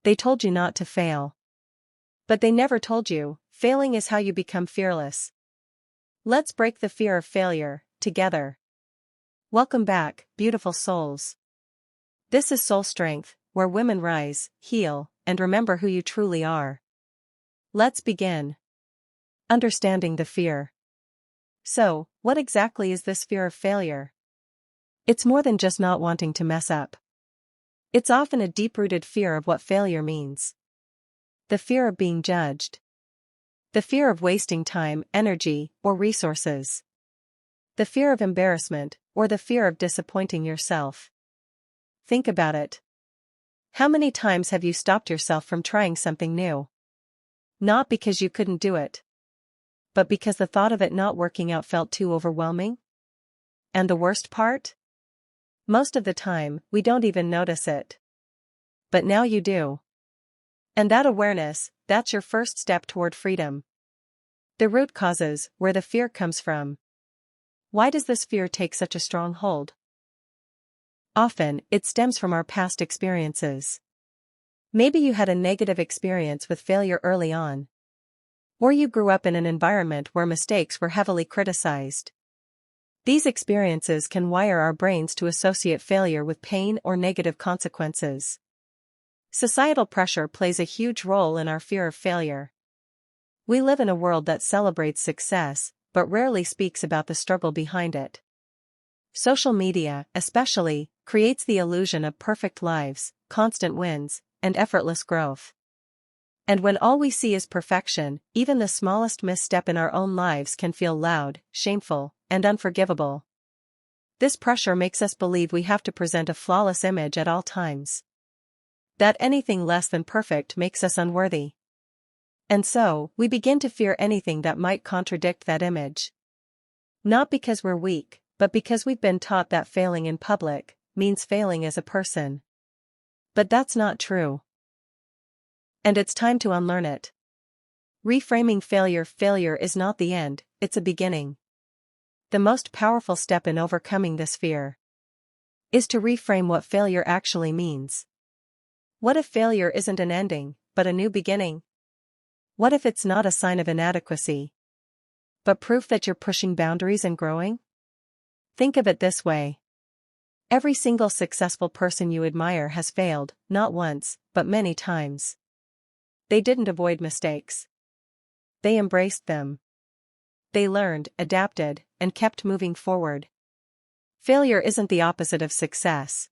They told you not to fail. But they never told you, failing is how you become fearless. Let's break the fear of failure, together. Welcome back, beautiful souls. This is SoulStrength, where women rise, heal, and remember who you truly are. Let's begin. Understanding the fear. So, what exactly is this fear of failure? It's more than just not wanting to mess up. It's often a deep-rooted fear of what failure means. The fear of being judged. The fear of wasting time, energy, or resources. The fear of embarrassment, or the fear of disappointing yourself. Think about it. How many times have you stopped yourself from trying something new? Not because you couldn't do it, but because the thought of it not working out felt too overwhelming? And the worst part? Most of the time, we don't even notice it. But now you do. And that awareness, that's your first step toward freedom. The root causes, where the fear comes from. Why does this fear take such a strong hold? Often, it stems from our past experiences. Maybe you had a negative experience with failure early on. Or you grew up in an environment where mistakes were heavily criticized. These experiences can wire our brains to associate failure with pain or negative consequences. Societal pressure plays a huge role in our fear of failure. We live in a world that celebrates success, but rarely speaks about the struggle behind it. Social media, especially, creates the illusion of perfect lives, constant wins, and effortless growth. And when all we see is perfection, even the smallest misstep in our own lives can feel loud, shameful, and unforgivable. This pressure makes us believe we have to present a flawless image at all times. That anything less than perfect makes us unworthy. And so, we begin to fear anything that might contradict that image. Not because we're weak, but because we've been taught that failing in public means failing as a person. But that's not true. And it's time to unlearn it. Reframing failure. Failure is not the end, it's a beginning. The most powerful step in overcoming this fear is to reframe what failure actually means. What if failure isn't an ending, but a new beginning? What if it's not a sign of inadequacy, but proof that you're pushing boundaries and growing? Think of it this way. Every single successful person you admire has failed, not once, but many times. They didn't avoid mistakes. They embraced them. They learned, adapted, and kept moving forward. Failure isn't the opposite of success.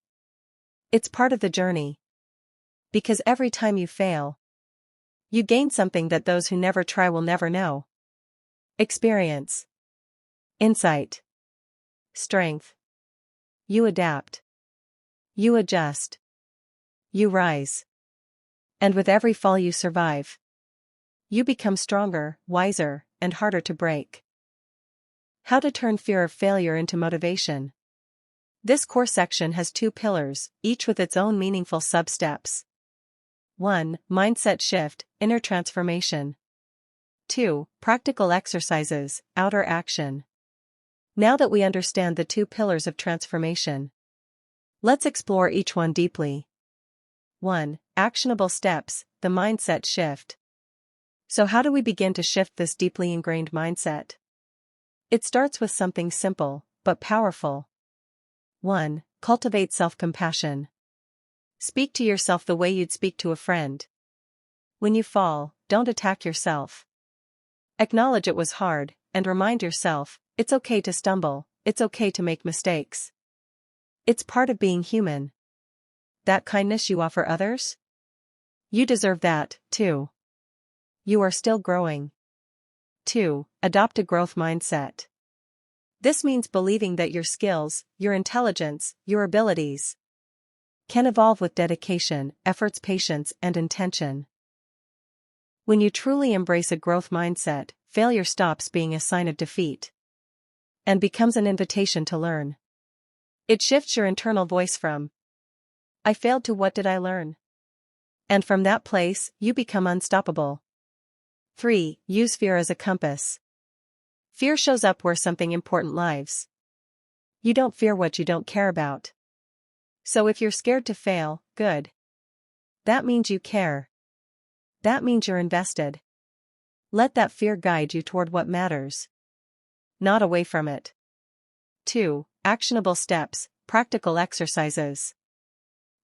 It's part of the journey. Because every time you fail, you gain something that those who never try will never know. Experience. Insight. Strength. You adapt. You adjust. You rise. And with every fall you survive, you become stronger, wiser, and harder to break. How to turn fear of failure into motivation. This core section has 2 pillars, each with its own meaningful sub-steps. 1. Mindset shift, inner transformation. 2. Practical exercises, outer action. Now that we understand the 2 pillars of transformation, let's explore each one deeply. 1. Actionable steps, the mindset shift. So how do we begin to shift this deeply ingrained mindset? It starts with something simple, but powerful. 1. Cultivate self-compassion. Speak to yourself the way you'd speak to a friend. When you fall, don't attack yourself. Acknowledge it was hard, and remind yourself, it's okay to stumble, it's okay to make mistakes. It's part of being human. That kindness you offer others? You deserve that, too. You are still growing. 2. Adopt a growth mindset. This means believing that your skills, your intelligence, your abilities can evolve with dedication, efforts, patience, and intention. When you truly embrace a growth mindset, failure stops being a sign of defeat and becomes an invitation to learn. It shifts your internal voice from "I failed" to "What did I learn?" And from that place, you become unstoppable. 3. Use fear as a compass. Fear shows up where something important lies. You don't fear what you don't care about. So if you're scared to fail, good. That means you care. That means you're invested. Let that fear guide you toward what matters, not away from it. 2. Actionable steps, practical exercises.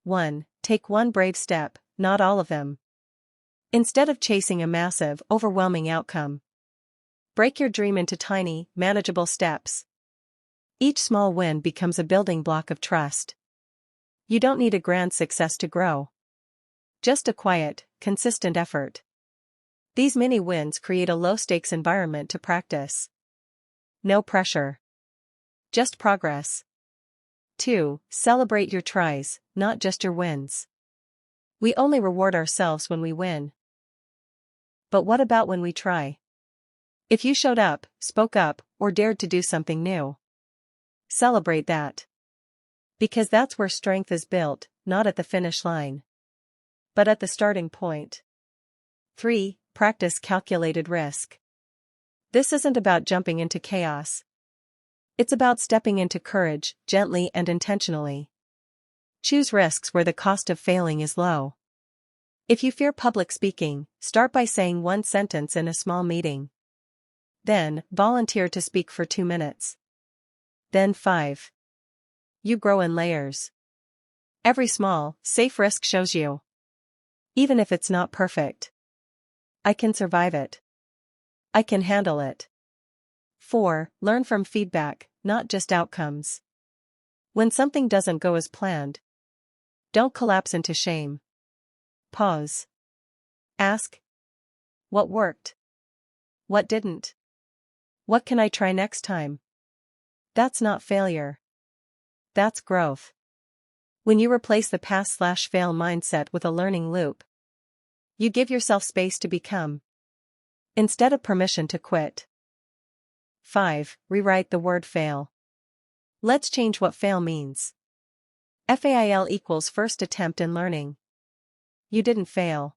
1. Take one brave step, not all of them. Instead of chasing a massive, overwhelming outcome, break your dream into tiny, manageable steps. Each small win becomes a building block of trust. You don't need a grand success to grow. Just a quiet, consistent effort. These mini wins create a low-stakes environment to practice. No pressure. Just progress. 2. Celebrate your tries, not just your wins. We only reward ourselves when we win. But what about when we try? If you showed up, spoke up, or dared to do something new, celebrate that. Because that's where strength is built, not at the finish line, but at the starting point. 3. Practice calculated risk. This isn't about jumping into chaos. It's about stepping into courage, gently and intentionally. Choose risks where the cost of failing is low. If you fear public speaking, start by saying one sentence in a small meeting. Then, volunteer to speak for 2 minutes. Then 5. You grow in layers. Every small, safe risk shows you, even if it's not perfect, I can survive it. I can handle it. 4. Learn from feedback, not just outcomes. When something doesn't go as planned, don't collapse into shame. Pause. Ask, what worked? What didn't? What can I try next time? That's not failure. That's growth. When you replace the pass/fail mindset with a learning loop, you give yourself space to become, instead of permission to quit. 5. Rewrite the word fail. Let's change what fail means. FAIL equals first attempt in learning. You didn't fail.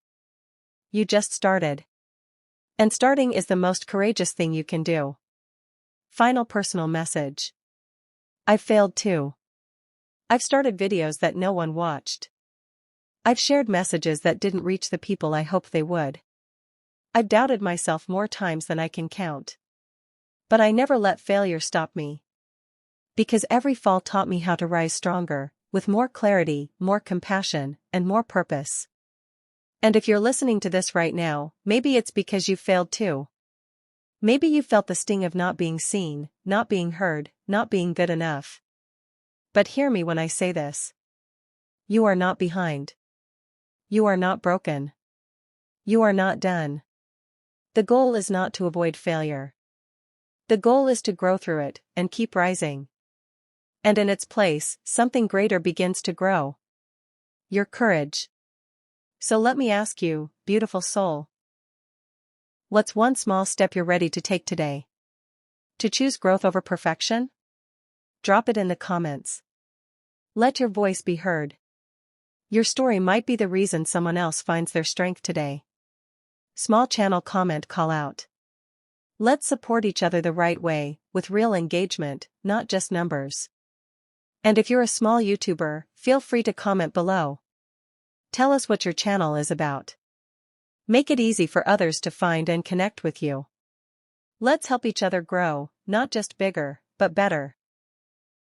You just started. And starting is the most courageous thing you can do. Final personal message. I've failed too. I've started videos that no one watched. I've shared messages that didn't reach the people I hoped they would. I've doubted myself more times than I can count. But I never let failure stop me. Because every fall taught me how to rise stronger, with more clarity, more compassion, and more purpose. And if you're listening to this right now, maybe it's because you've failed too. Maybe you felt the sting of not being seen, not being heard, not being good enough. But hear me when I say this. You are not behind. You are not broken. You are not done. The goal is not to avoid failure. The goal is to grow through it, and keep rising. And in its place, something greater begins to grow. Your courage. So let me ask you, beautiful soul. What's one small step you're ready to take today? To choose growth over perfection? Drop it in the comments. Let your voice be heard. Your story might be the reason someone else finds their strength today. Small channel comment call out. Let's support each other the right way, with real engagement, not just numbers. And if you're a small YouTuber, feel free to comment below. Tell us what your channel is about. Make it easy for others to find and connect with you. Let's help each other grow, not just bigger, but better.